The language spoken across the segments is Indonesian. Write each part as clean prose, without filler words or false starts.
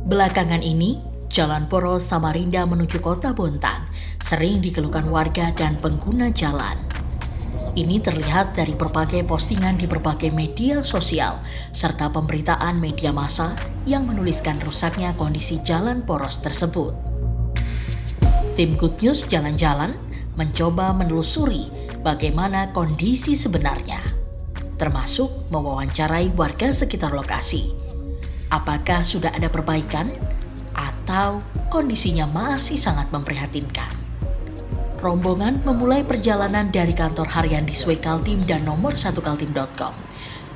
Belakangan ini, Jalan Poros Samarinda menuju Kota Bontang sering dikeluhkan warga dan pengguna jalan. Ini terlihat dari berbagai postingan di berbagai media sosial serta pemberitaan media massa yang menuliskan rusaknya kondisi jalan poros tersebut. Tim Good News Jalan-Jalan mencoba menelusuri bagaimana kondisi sebenarnya, termasuk mewawancarai warga sekitar lokasi. Apakah sudah ada perbaikan atau kondisinya masih sangat memprihatinkan? Rombongan memulai perjalanan dari kantor harian di Kaltim dan nomor 1kaltim.com.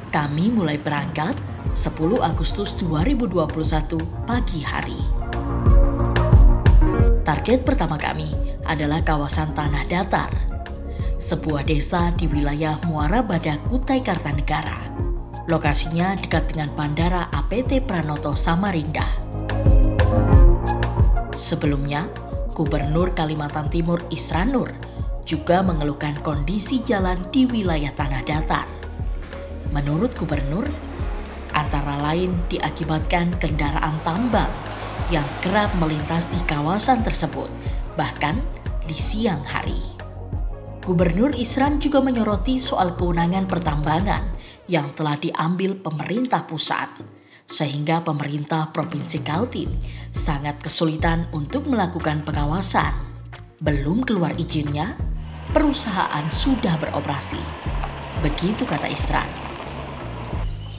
Kami mulai berangkat 10 Agustus 2021 pagi hari. Target pertama kami adalah kawasan Tanah Datar, sebuah desa di wilayah Muara Badak, Kutai Kartanegara. Lokasinya dekat dengan Bandara APT Pranoto Samarinda. Sebelumnya, Gubernur Kalimantan Timur Isran Nur juga mengeluhkan kondisi jalan di wilayah Tanah Datar. Menurut Gubernur, antara lain diakibatkan kendaraan tambang yang kerap melintas di kawasan tersebut, bahkan di siang hari. Gubernur Isran juga menyoroti soal kewenangan pertambangan yang telah diambil pemerintah pusat, sehingga pemerintah Provinsi Kaltim sangat kesulitan untuk melakukan pengawasan. Belum keluar izinnya, perusahaan sudah beroperasi. Begitu kata Isran.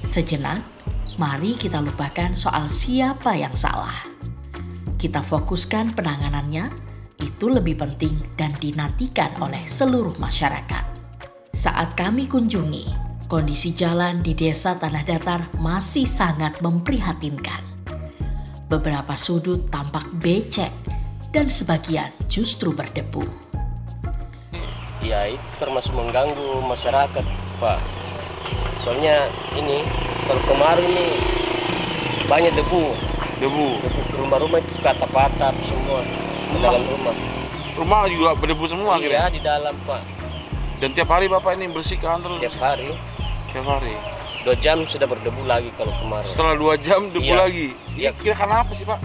Sejenak, mari kita lupakan soal siapa yang salah. Kita fokuskan penanganannya, itu lebih penting dan dinantikan oleh seluruh masyarakat. Saat kami kunjungi, kondisi jalan di desa Tanah Datar masih sangat memprihatinkan. Beberapa sudut tampak becek dan sebagian justru berdebu. Ya, itu termasuk mengganggu masyarakat, Pak. Soalnya ini, kalau kemarin ini banyak debu rumah-rumah itu atap-atap semua di dalam rumah. Rumah juga berdebu semua. Iya, di dalam, Pak. Dan tiap hari Bapak ini bersihkan terus? Tiap hari. 2 jam sudah berdebu lagi kalau kemarin. Setelah 2 jam debu lagi? Iya. Kira karena apa sih, Pak?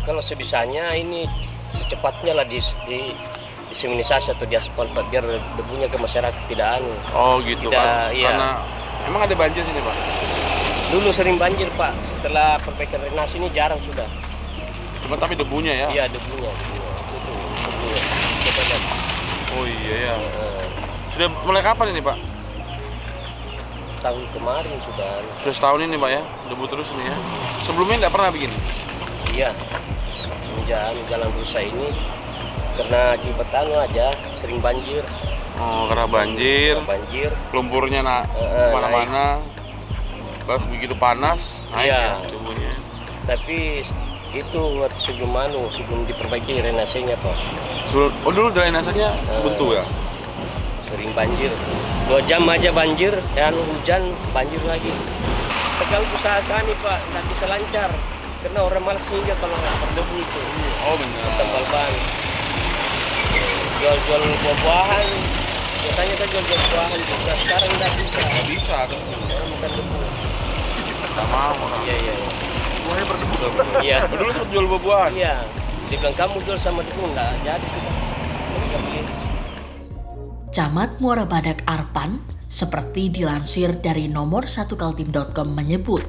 Kalau sebisanya ini secepatnya lah diseminisasi atau diaspal, Pak, biar debunya ke masyarakat tidak anu. Oh gitu, Pak. Iya. Karena emang ada banjir sini, Pak? Dulu sering banjir, Pak. Setelah perbaikan drainase ini jarang sudah. Cuma tapi debunya ya? Iya, debunya. Coba lihat. Oh iya ya. Sudah mulai kapan ini, Pak? Tahun kemarin sudah. Sudah setahun ini, Pak ya? Debu terus ini ya? Sebelumnya nggak pernah begini? Iya. Semenjak jalan rusak ini karena akibat aja sering banjir. Oh, karena banjir. Lumpurnya mana-mana. Pas begitu panas, naik ya debunya. Tapi itu sebelum diperbaiki drainasenya, Pak. Dulu drainasenya buntu ya? Sering banjir. 2 jam aja banjir, dan hujan banjir lagi. Terganggu usaha kami, Pak, nggak bisa lancar. Karena orang malas singgah kalau nggak berdebu itu. Oh benar. Tebal ban. Jual-jual buah-buahan. Biasanya kan jual-jual buahan juga. Sekarang nggak bisa. Nggak bisa kan? Orang makan debu. Nggak mau orang. Iya. Buahnya berdebu kan? Iya. Dulu sempat jual buah-buahan? Iya. Dibilang kamu jual sama debu, nggak jadi juga. Nggak begitu. Camat Muara Badak Arpan, seperti dilansir dari nomor 1kaltim.com menyebut,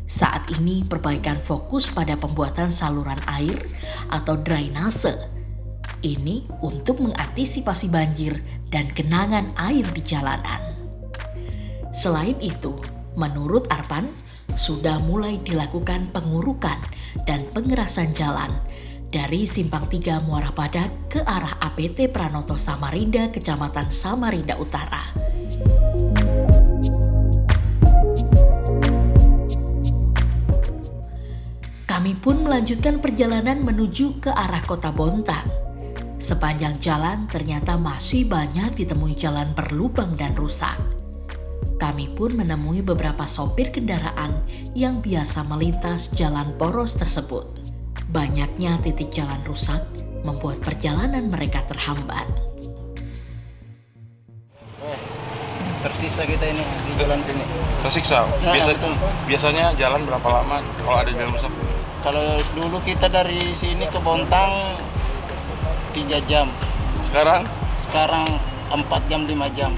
saat ini perbaikan fokus pada pembuatan saluran air atau drainase. Ini untuk mengantisipasi banjir dan genangan air di jalanan. Selain itu, menurut Arpan, sudah mulai dilakukan pengurukan dan pengerasan jalan dari Simpang 3 Muara Badak ke arah APT Pranoto Samarinda, Kecamatan Samarinda Utara. Kami pun melanjutkan perjalanan menuju ke arah Kota Bontang. Sepanjang jalan ternyata masih banyak ditemui jalan berlubang dan rusak. Kami pun menemui beberapa sopir kendaraan yang biasa melintas jalan poros tersebut. Banyaknya titik jalan rusak membuat perjalanan mereka terhambat. tersisa kita ini di jalan sini. Tersiksa. Ya, betul. Biasanya jalan berapa lama kalau ada jalan rusak? Kalau dulu kita dari sini ke Bontang 3 jam. Sekarang? Sekarang 4 jam 5 jam.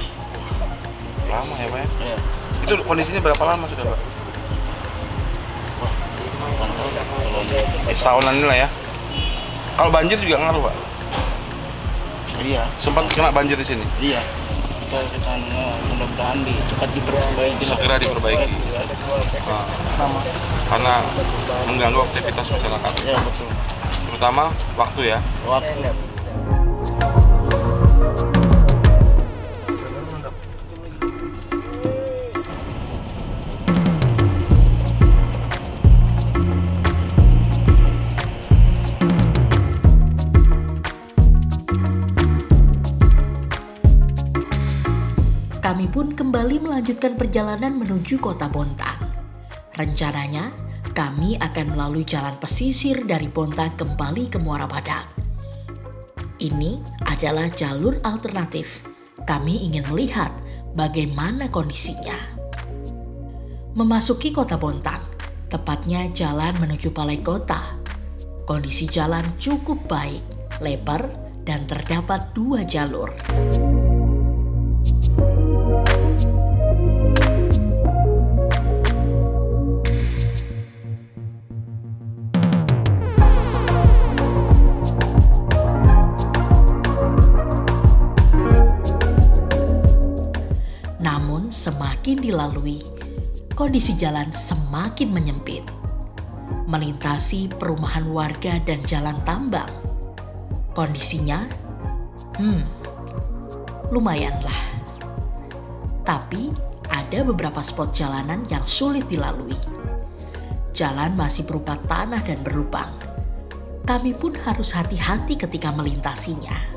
Lama ya Pak ya? Ya. Itu kondisinya berapa lama sudah Pak? Setahunan ini lah ya. Kalau banjir juga ngaruh Pak? Iya. Sempat kena banjir di sini? Iya. Kita mudah-mudahan cepat diperbaiki. Segera diperbaiki. Karena mengganggu aktivitas masyarakat. Ya betul. Terutama waktu ya. Waktu. Kami pun kembali melanjutkan perjalanan menuju kota Bontang. Rencananya, kami akan melalui jalan pesisir dari Bontang kembali ke Muara Badak. Ini adalah jalur alternatif. Kami ingin melihat bagaimana kondisinya. Memasuki kota Bontang, tepatnya jalan menuju Balai Kota. Kondisi jalan cukup baik, lebar, dan terdapat 2 jalur. Namun semakin dilalui, kondisi jalan semakin menyempit. Melintasi perumahan warga dan jalan tambang. Kondisinya, lumayanlah. Tapi ada beberapa spot jalanan yang sulit dilalui. Jalan masih berupa tanah dan berlubang. Kami pun harus hati-hati ketika melintasinya.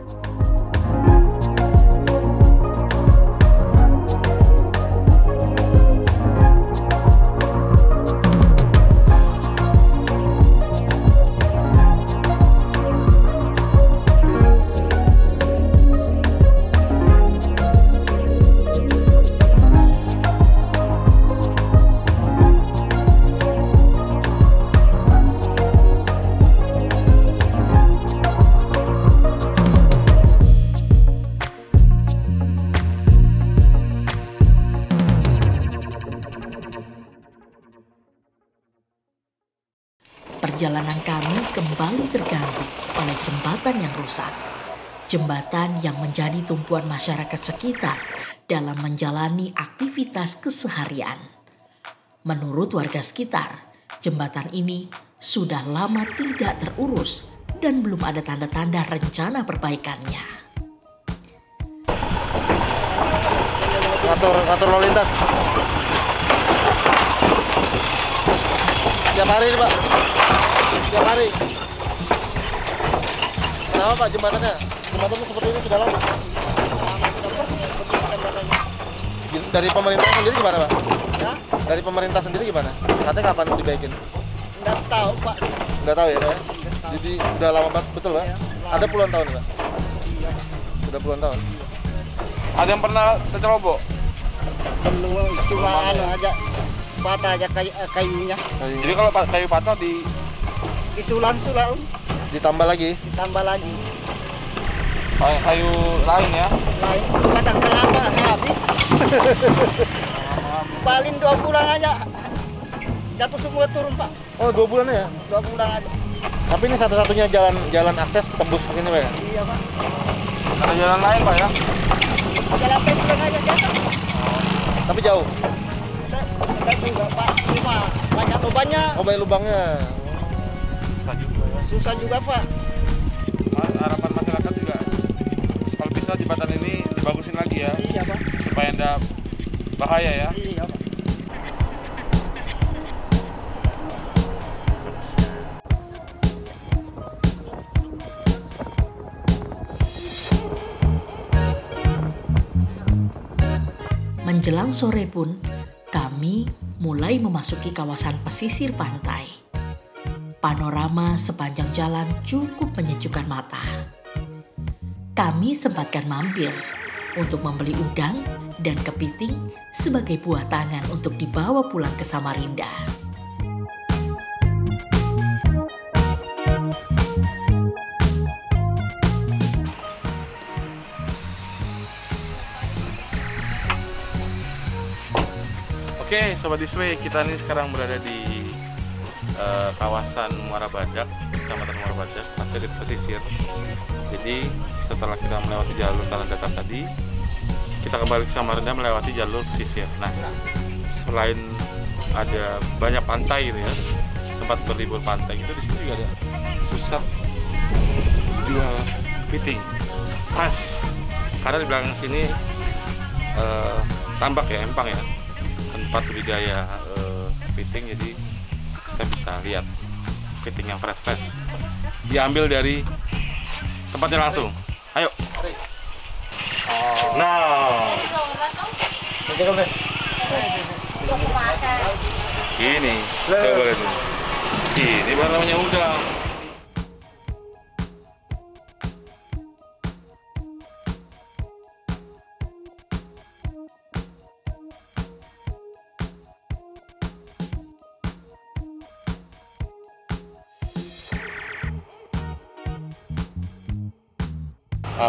Perjalanan kami kembali terganggu oleh jembatan yang rusak. Jembatan yang menjadi tumpuan masyarakat sekitar dalam menjalani aktivitas keseharian. Menurut warga sekitar, jembatan ini sudah lama tidak terurus dan belum ada tanda-tanda rencana perbaikannya. Ngatur lalu lintas. Tiap hari nih Pak. Tiap hari. Kenapa Pak jembatannya? Jembatan seperti ini sudah lama. Dari pemerintah sendiri gimana Pak? Ya? Dari pemerintah sendiri gimana? Katanya kapan dibaikin? Nggak tahu Pak. Nggak tahu ya Pak? Jadi udah lama banget, betul Pak? Ya, ada puluhan tahun Pak? Iya. Sudah puluhan tahun? Ada yang pernah tercerobok? Belum, cuma aja patah aja kayunya. Jadi kalau kayu patah Disulang-sulang, ditambah lagi? ditambah lagi. kayu lain ya? Lain, batang kelapa habis. Paling 2 bulan aja jatuh semua turun Pak. Oh 2 bulan ya? 2 bulan aja. Tapi ini satu-satunya jalan akses tembus ke sini Pak ya? Iya Pak. Ada jalan lain Pak ya? Jalan pelan aja jatuh. Tapi jauh? Enggak juga Pak, cuma banyak lubangnya. Oh banyak lubangnya. Susah juga Pak. Harapan masyarakat juga kalau bisa jembatan ini dibagusin lagi ya. Iya Pak. Supaya tidak bahaya ya. Iya Pak. Menjelang sore pun, kami mulai memasuki kawasan pesisir pantai. Panorama sepanjang jalan cukup menyejukkan mata. Kami sempatkan mampir untuk membeli udang dan kepiting sebagai buah tangan untuk dibawa pulang ke Samarinda. Oke, Sobat Iswe, kita ini sekarang berada di kawasan Muara Badak, Kecamatan Muara Badak, atau di pesisir. Jadi setelah kita melewati jalur tanah datar tadi, kita kembali ke Samarinda melewati jalur pesisir. Nah, selain ada banyak pantai gitu ya, tempat berlibur pantai itu, di sini juga ada pusat jual kepiting. Pas, karena di belakang sini tambak ya, empang ya, tempat budidaya kepiting. Jadi kita bisa lihat kepiting yang fresh diambil dari tempatnya langsung. Ayo. Nah, ini coba lihat ini baru namanya udang.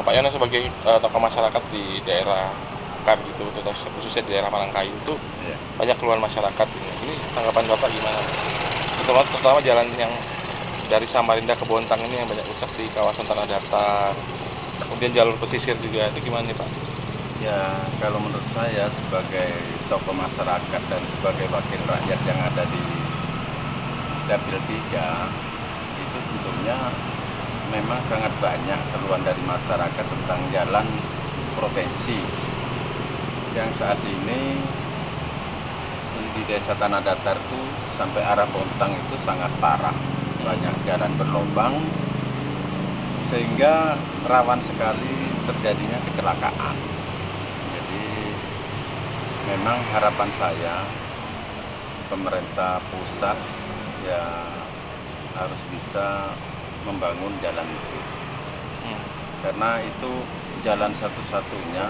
Pak Yono sebagai tokoh masyarakat di daerah Kan gitu, khususnya di daerah Malangkayu itu banyak keluhan masyarakat ini. Ini tanggapan Bapak gimana? Terutama jalan yang dari Samarinda ke Bontang ini yang banyak rusak di kawasan tanah datar. Kemudian jalur pesisir juga, itu gimana nih Pak? Ya, kalau menurut saya sebagai tokoh masyarakat dan sebagai wakil rakyat yang ada di Dapil 3, itu tentunya memang sangat banyak keluhan dari masyarakat tentang jalan provinsi yang saat ini di desa Tanah Datar itu sampai arah Bontang itu sangat parah, banyak jalan berlubang sehingga rawan sekali terjadinya kecelakaan. Jadi memang harapan saya pemerintah pusat ya harus bisa membangun jalan itu, karena itu jalan satu-satunya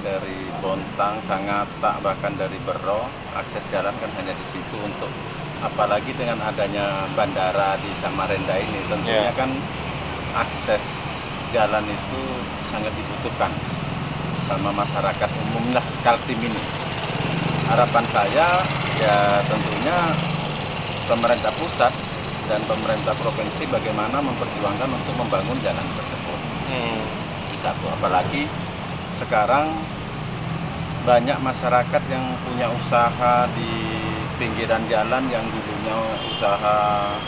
dari Bontang, Sangatta, bahkan dari Bero, akses jalan kan hanya di situ. Untuk apalagi dengan adanya bandara di Samarinda ini, tentunya kan akses jalan itu sangat dibutuhkan sama masyarakat umum lah Kaltim ini. Harapan saya ya tentunya pemerintah pusat dan pemerintah provinsi bagaimana memperjuangkan untuk membangun jalan tersebut. Satu, apalagi sekarang banyak masyarakat yang punya usaha di pinggiran jalan yang dulunya usaha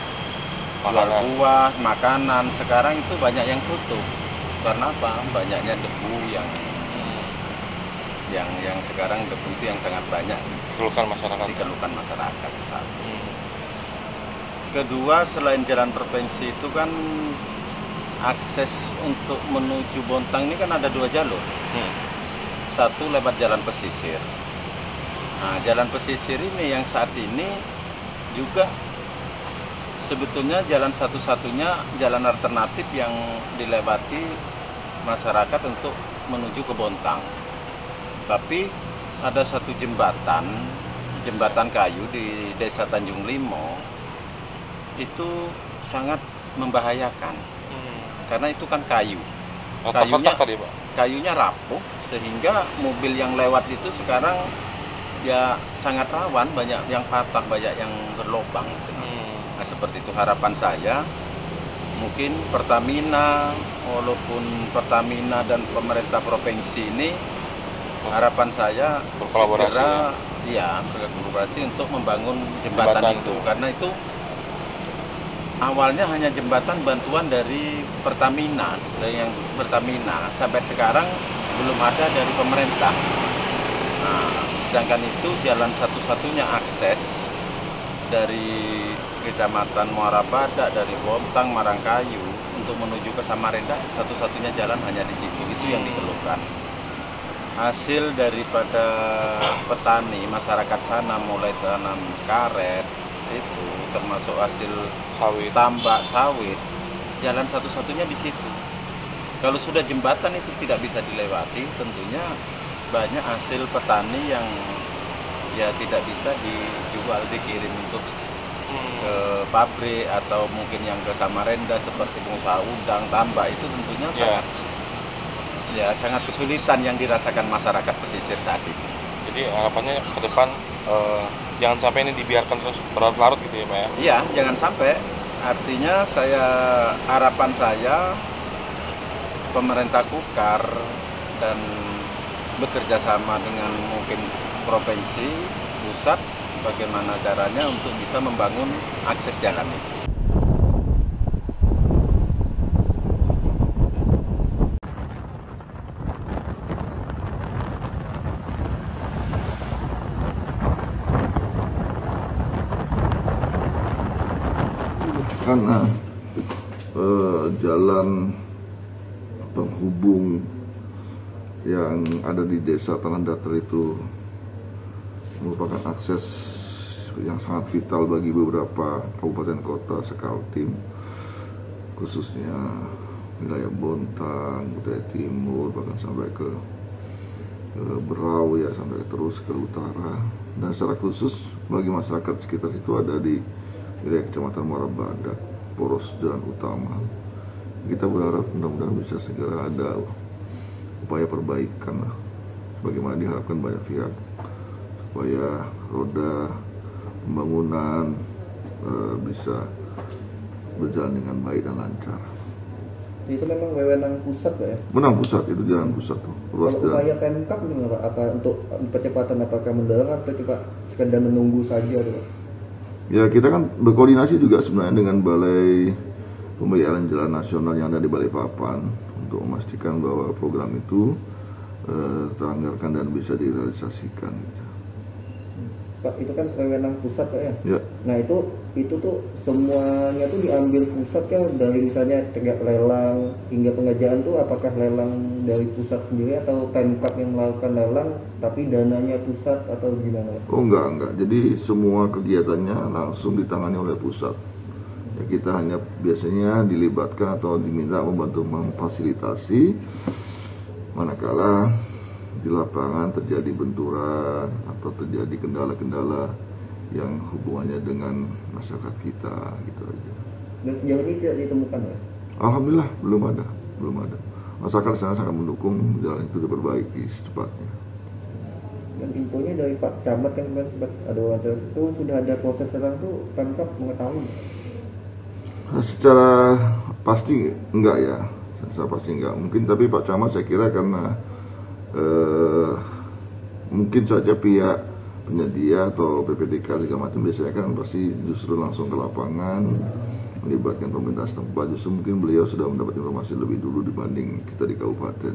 jual buah, makanan, sekarang itu banyak yang tutup. Karena apa? Banyaknya debu yang sekarang debu itu yang sangat banyak dikeluhkan masyarakat. Satu. Kedua, selain jalan provinsi itu kan akses untuk menuju Bontang ini kan ada 2 jalur. Satu lewat jalan pesisir. Nah, jalan pesisir ini yang saat ini juga sebetulnya jalan satu-satunya jalan alternatif yang dilewati masyarakat untuk menuju ke Bontang. Tapi ada satu jembatan kayu di Desa Tanjung Limo, itu sangat membahayakan karena itu kan kayu. Kayunya rapuh sehingga mobil yang lewat itu sekarang ya sangat rawan, banyak yang patah, banyak yang berlubang gitu. Nah, seperti itu harapan saya. Mungkin Pertamina, walaupun Pertamina dan pemerintah provinsi ini, harapan saya segera berkolaborasi untuk membangun jembatan itu, karena itu awalnya hanya jembatan bantuan dari Pertamina, sampai sekarang belum ada dari pemerintah. Nah, sedangkan itu jalan satu-satunya akses dari Kecamatan Muara Badak, dari Bontang, Malangkayu untuk menuju ke Samarinda, satu-satunya jalan hanya di situ. Itu yang dikeluhkan. Hasil daripada petani masyarakat sana mulai tanam karet itu, termasuk hasil tambak sawit, jalan satu-satunya di situ. Kalau sudah jembatan itu tidak bisa dilewati, tentunya banyak hasil petani yang ya tidak bisa dijual, dikirim untuk ke pabrik atau mungkin yang ke Samarinda seperti pengusaha udang, tambak, itu tentunya sangat kesulitan yang dirasakan masyarakat pesisir saat ini. Jadi harapannya ke depan jangan sampai ini dibiarkan terus berlarut-larut gitu ya Pak ya? Iya, jangan sampai. Artinya harapan saya pemerintah Kukar dan bekerja sama dengan mungkin provinsi, pusat, bagaimana caranya untuk bisa membangun akses jalan itu. Karena jalan penghubung yang ada di desa Tanah Datar itu merupakan akses yang sangat vital bagi beberapa kabupaten kota Sekaltim, khususnya wilayah Bontang, Kutai Timur, bahkan sampai ke Berau ya, sampai terus ke utara, dan secara khusus bagi masyarakat sekitar itu ada di wilayah Kecamatan Muara Badak, poros jalan utama. Kita berharap mudah-mudahan bisa segera ada upaya perbaikan lah, bagaimana diharapkan banyak pihak, supaya roda pembangunan bisa berjalan dengan baik dan lancar. Itu memang wewenang pusat Pak ya? Menang pusat, itu jalan pusat tuh. Ruas Kalau upaya Pemkab gimana Pak? Apa untuk percepatan, apakah mendorong atau cuma sekedar menunggu saja Pak? Ya, kita kan berkoordinasi juga sebenarnya dengan Balai Pemeliharaan Jalan Nasional yang ada di Balikpapan untuk memastikan bahwa program itu teranggarkan dan bisa direalisasikan. Pak, itu kan wewenang pusat Pak ya? Ya. Nah itu tuh semuanya tuh diambil pusat kan, dari misalnya tegak lelang hingga pengerjaan tuh, apakah lelang dari pusat sendiri atau Pemkab yang melakukan lelang tapi dananya pusat atau gimana? Oh enggak. Jadi semua kegiatannya langsung ditangani oleh pusat. Ya, kita hanya biasanya dilibatkan atau diminta membantu memfasilitasi manakala di lapangan terjadi benturan atau terjadi kendala-kendala yang hubungannya dengan masyarakat kita, gitu aja. Dan sejauh ini tidak ditemukan ya? Alhamdulillah belum ada. Masyarakat sangat mendukung jalan itu diperbaiki secepatnya. Dan infonya dari Pak Camat kan kemarin sempat ada wawancara itu, sudah ada proses lelang tuh Pemkab mengetahui? Secara pasti enggak ya, mungkin, tapi Pak Camat saya kira karena mungkin saja pihak penyedia atau PPTK segala macam biasanya kan pasti justru langsung ke lapangan melibatkan pemerintah setempat, justru mungkin beliau sudah mendapat informasi lebih dulu dibanding kita di kabupaten.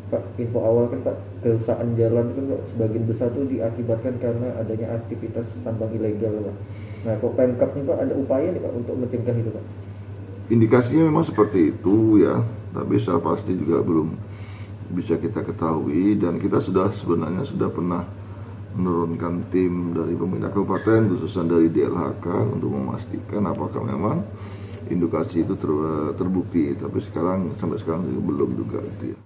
Pak, info awal kan Pak, kerusakan jalan kan Pak, sebagian besar tuh diakibatkan karena adanya aktivitas tambang ilegal Pak. Nah, kok Pemkab nih Pak ada upaya nih Pak untuk mencegah itu Pak? Indikasinya memang seperti itu ya, tapi secara pasti juga belum bisa kita ketahui, dan kita sebenarnya sudah pernah menurunkan tim dari pemerintah kabupaten khususnya dari DLHK untuk memastikan apakah memang indikasi itu terbukti, tapi sampai sekarang belum juga gitu ya.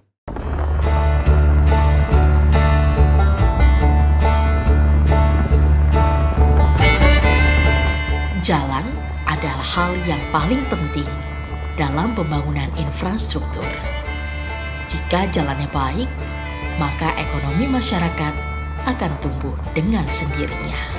Jalan adalah hal yang paling penting dalam pembangunan infrastruktur. Jika jalannya baik, maka ekonomi masyarakat akan tumbuh dengan sendirinya.